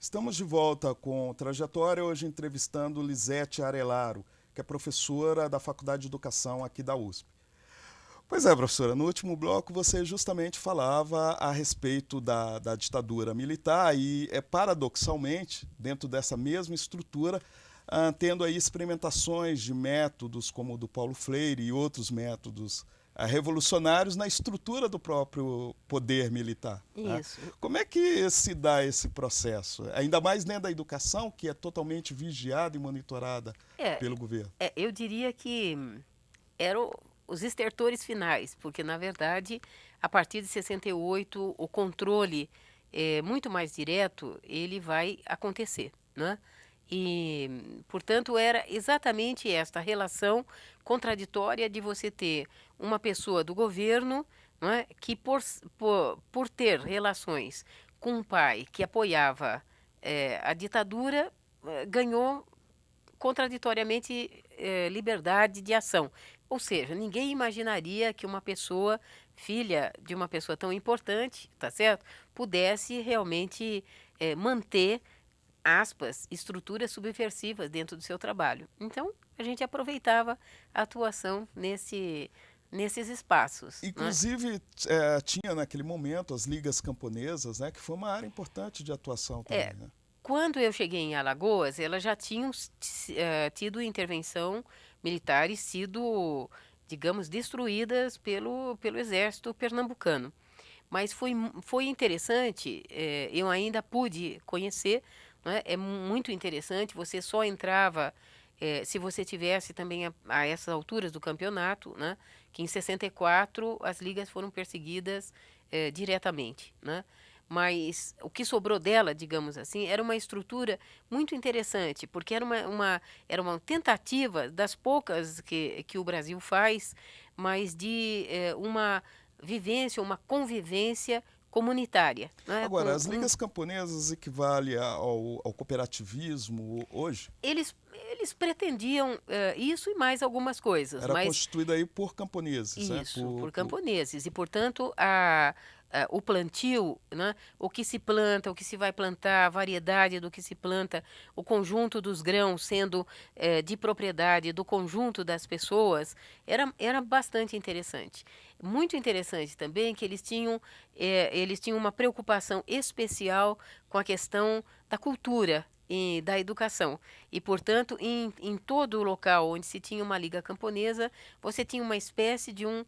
Estamos de volta com Trajetória, hoje entrevistando Lisete Arelaro, que é professora da Faculdade de Educação aqui da USP. Pois é, professora, no último bloco você justamente falava a respeito da ditadura militar e, paradoxalmente, dentro dessa mesma estrutura, tendo aí experimentações de métodos como o do Paulo Freire e outros métodos revolucionários na estrutura do próprio poder militar. Né? Isso. Como é que se dá esse processo? Ainda mais dentro da educação, que é totalmente vigiada e monitorada É, pelo governo. eu diria que eram os estertores finais, porque na verdade, a partir de 68, o controle muito mais direto, ele vai acontecer, né? E, portanto, era exatamente esta relação contraditória de você ter uma pessoa do governo, não é, que por ter relações com um pai que apoiava a ditadura, ganhou contraditoriamente liberdade de ação. Ou seja, ninguém imaginaria que uma pessoa, filha de uma pessoa tão importante, tá certo? Pudesse realmente manter, aspas, estruturas subversivas dentro do seu trabalho. Então, a gente aproveitava a atuação nesses espaços, né? Inclusive, tinha naquele momento as ligas camponesas, né, que foi uma área importante de atuação também. É, Né? quando eu cheguei em Alagoas, elas já tinham tido intervenção militar e sido, digamos, destruídas pelo exército pernambucano. Mas foi interessante, eu ainda pude conhecer, né? É muito interessante, você só entrava se você tivesse também a essas alturas do campeonato, né? Que em 64 as ligas foram perseguidas diretamente, né? Mas o que sobrou dela, digamos assim, era uma estrutura muito interessante, porque era uma tentativa das poucas que o Brasil faz, mas de uma vivência, uma convivência comunitária, né? Agora, as ligas camponesas equivalem ao cooperativismo hoje? Eles pretendiam isso e mais algumas coisas, Era mas constituída aí por camponeses, né? isso, por camponeses. E, portanto, o plantio, né, o que se planta, o que se vai plantar, a variedade do que se planta, o conjunto dos grãos sendo de propriedade do conjunto das pessoas, era bastante interessante. Muito interessante também que eles tinham uma preocupação especial com a questão da cultura e da educação. E, portanto, em todo o local onde se tinha uma liga camponesa, você tinha uma espécie de um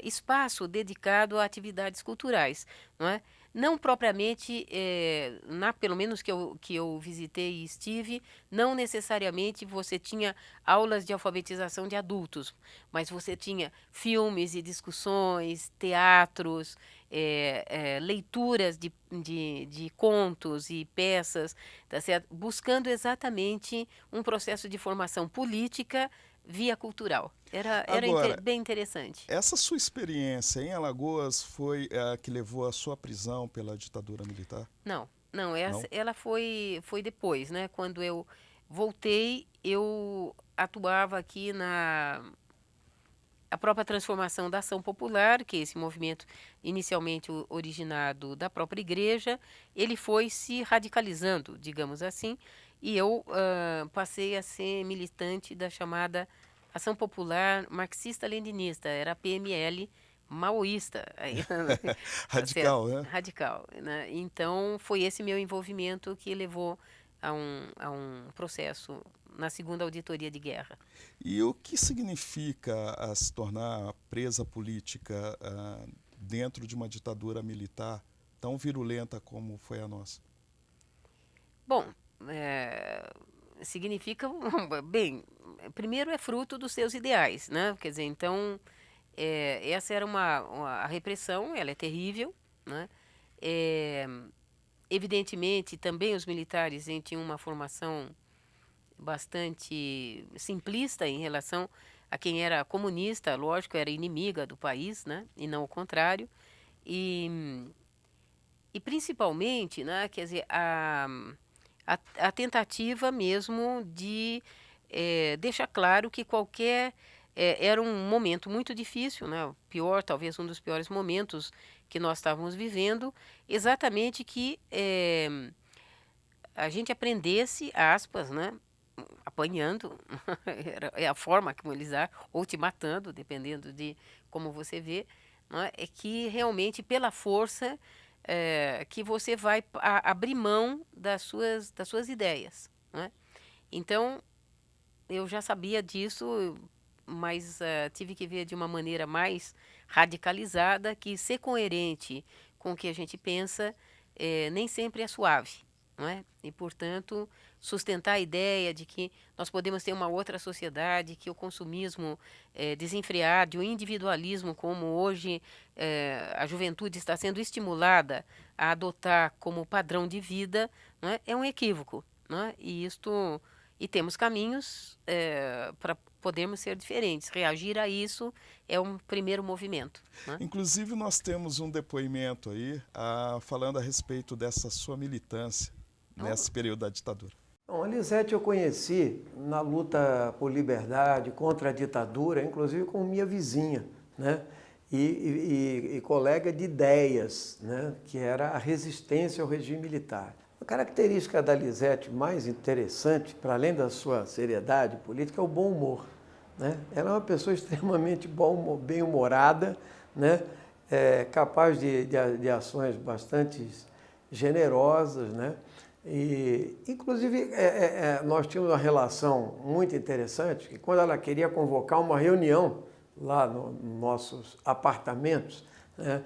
espaço dedicado a atividades culturais, não é? Não propriamente, pelo menos que eu visitei e estive, não necessariamente você tinha aulas de alfabetização de adultos, mas você tinha filmes e discussões, teatros, leituras de contos e peças, tá certo? Buscando exatamente um processo de formação política via cultural. Agora, Bem interessante. essa sua experiência em Alagoas foi a que levou à sua prisão pela ditadura militar? Não, Não? ela foi depois, né? Quando eu voltei, eu atuava aqui na a própria transformação da ação popular, que é esse movimento inicialmente originado da própria igreja, ele foi se radicalizando, digamos assim, e eu passei a ser militante da chamada Ação Popular Marxista-Leninista, era a PML maoísta, aí, tá certo? Radical, né? Radical, né? Então foi esse meu envolvimento que levou a um processo na segunda auditoria de guerra. E o que significa se tornar presa política dentro de uma ditadura militar tão virulenta como foi a nossa? Bom, eh, significa, bem, primeiro é fruto dos seus ideais, né? Quer dizer, então, essa era a repressão, ela é terrível, né? Eh, evidentemente, também os militares tinham uma formação bastante simplista em relação a quem era comunista, lógico, era inimiga do país, né? E não o contrário. E, e principalmente, né, quer dizer, a tentativa mesmo de deixar claro que era um momento muito difícil, né, o pior, talvez um dos piores momentos que nós estávamos vivendo, exatamente que a gente aprendesse, aspas, né, apanhando, é a forma como eles agem, ou te matando, dependendo de como você vê, né, é que realmente pela força que você vai abrir mão das suas ideias, né? Então, eu já sabia disso, mas tive que ver de uma maneira mais radicalizada que ser coerente com o que a gente pensa nem sempre é suave, não é? E, portanto, sustentar a ideia de que nós podemos ter uma outra sociedade, que o consumismo desenfreado, o individualismo, como hoje a juventude está sendo estimulada a adotar como padrão de vida, não é um equívoco, não é? E temos caminhos para podermos ser diferentes. Reagir a isso é um primeiro movimento, né? Inclusive, nós temos um depoimento aí falando a respeito dessa sua militância Oh, nesse período da ditadura. Bom, a Lisete eu conheci na luta por liberdade, contra a ditadura, inclusive com minha vizinha, né? E colega de ideias, né? Que era a resistência ao regime militar. A característica da Lisete mais interessante, para além da sua seriedade política, é o bom humor, né? Ela é uma pessoa extremamente bem-humorada, né? Capaz de ações bastante generosas, né? E, inclusive, nós tínhamos uma relação muito interessante, que quando ela queria convocar uma reunião lá nos nossos apartamentos, né,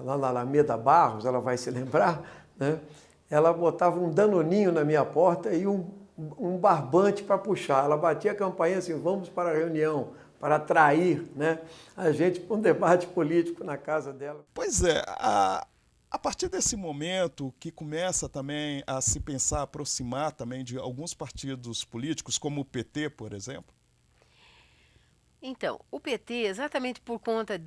lá na Alameda Barros, ela vai se lembrar, né, ela botava um danoninho na minha porta e um barbante para puxar. Ela batia a campainha assim, vamos para a reunião, para atrair, né, a gente para um debate político na casa dela. Pois é, a partir desse momento que começa também a se pensar, aproximar também de alguns partidos políticos, como o PT, por exemplo? então, o PT, exatamente por conta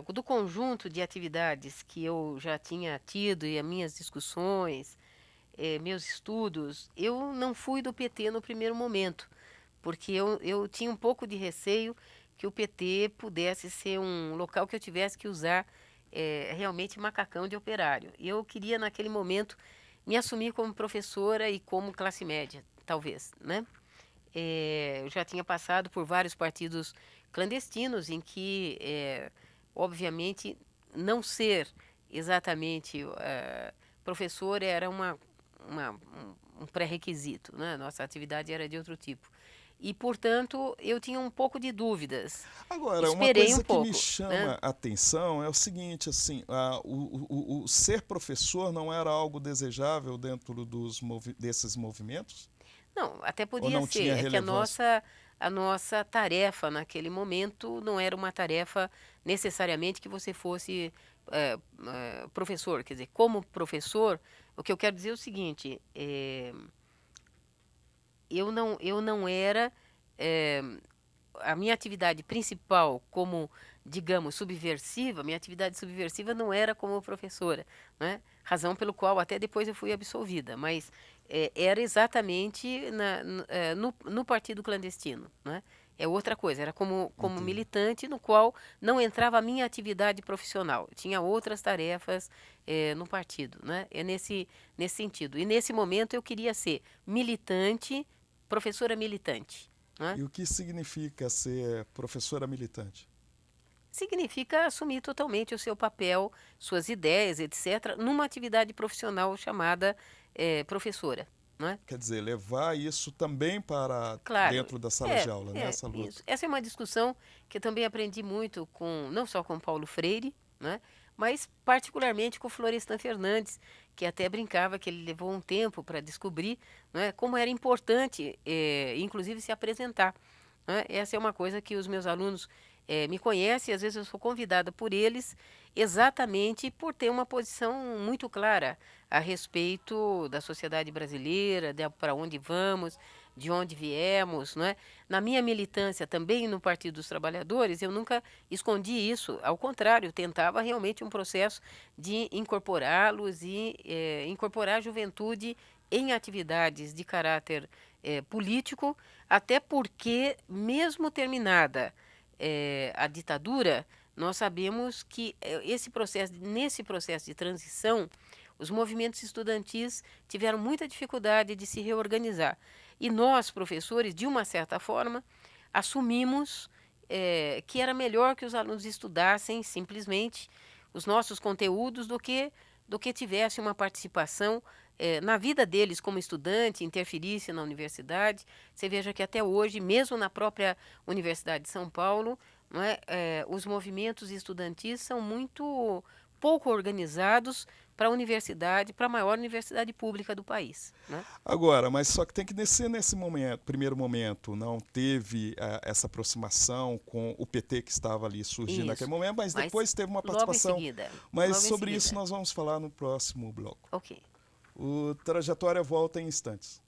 do conjunto de atividades que eu já tinha tido e as minhas discussões, meus estudos, eu não fui do PT no primeiro momento, porque eu tinha um pouco de receio que o PT pudesse ser um local que eu tivesse que usar realmente macacão de operário. Eu queria, naquele momento, me assumir como professora e como classe média, talvez, né? Eu já tinha passado por vários partidos clandestinos em que, obviamente, não ser exatamente professor era um pré-requisito, né? Nossa atividade era de outro tipo. E, portanto, eu tinha um pouco de dúvidas. Agora, uma Esperei um coisa que me pouco, chama né? a atenção é o seguinte, assim, o ser professor não era algo desejável dentro desses movimentos? Não, até Ou podia não tinha ser. É que a relevância? nossa, a nossa tarefa naquele momento não era uma tarefa necessariamente que você fosse professor. Quer dizer, como professor, o que eu quero dizer é o seguinte: eu não era. eh, a minha atividade principal como, digamos, subversiva, minha atividade subversiva não era como professora, né? Razão pelo qual até depois eu fui absolvida, mas era exatamente no partido clandestino, né? É outra coisa, era como Entendi. militante no qual não entrava a minha atividade profissional, eu tinha outras tarefas no partido, né? É nesse sentido. E nesse momento eu queria ser militante, professora militante, né? E o que significa ser professora militante? Significa assumir totalmente o seu papel, suas ideias, etc., numa atividade profissional chamada professora, não é? Quer dizer, levar isso também para Claro, dentro da sala de aula, nessa luta. isso. Essa é uma discussão que eu também aprendi muito com, não só com Paulo Freire, né, mas particularmente com Florestan Fernandes, que até brincava que ele levou um tempo para descobrir, né, como era importante, inclusive, se apresentar, né? Essa é uma coisa que os meus alunos me conhecem, e às vezes eu sou convidada por eles exatamente por ter uma posição muito clara a respeito da sociedade brasileira, para onde vamos, de onde viemos, não é? Na minha militância também no Partido dos Trabalhadores, eu nunca escondi isso, ao contrário, tentava realmente um processo de incorporá-los e incorporar a juventude em atividades de caráter político, até porque, mesmo terminada a ditadura, nós sabemos que nesse processo de transição, Os movimentos estudantis tiveram muita dificuldade de se reorganizar. E nós, professores, de uma certa forma, assumimos que era melhor que os alunos estudassem simplesmente os nossos conteúdos do que tivesse uma participação na vida deles como estudante, interferisse na universidade. Você veja que até hoje, mesmo na própria Universidade de São Paulo, não é, os movimentos estudantis são muito pouco organizados para a universidade, para a maior universidade pública do país, né? Agora, mas só que tem que descer nesse momento, primeiro momento, não teve essa aproximação com o PT que estava ali surgindo Isso. naquele momento, mas depois teve uma Logo em participação. seguida. Mas Logo em sobre seguida. isso nós vamos falar no próximo bloco. Ok. O Trajetória volta em instantes.